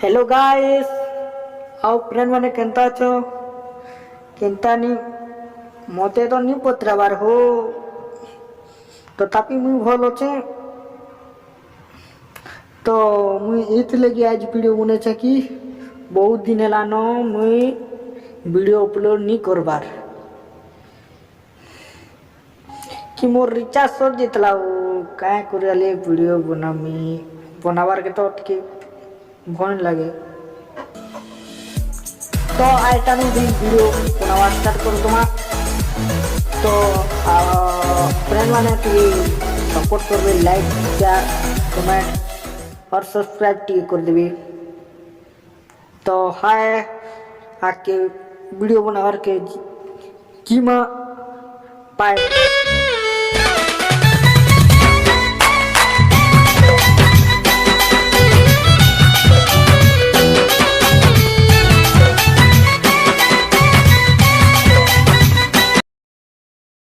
Hello guys, आओ friend मैंने Kenta छो केंता नी मते तो नी पत्राबार हो तो तापी मुई भल अच्छे। तो मुई इथ लगी आज वीडियो बने छे कि बहुत दिन हेलान मुई वीडियो अपलोड नी करबार कि मोर रिचार्ज सर जितला क्या करे वीडियो बनाबार के तो टिके भन लगे। तो आइटा भी वीडियो बनावा स्टार्ट कर तुम। तो फ्रेंड मैंने सपोर्ट कर लाइक शेयर कमेंट और सब्सक्राइब टी कर देवी। तो हाय आके वीडियो बनावर के जी पाए।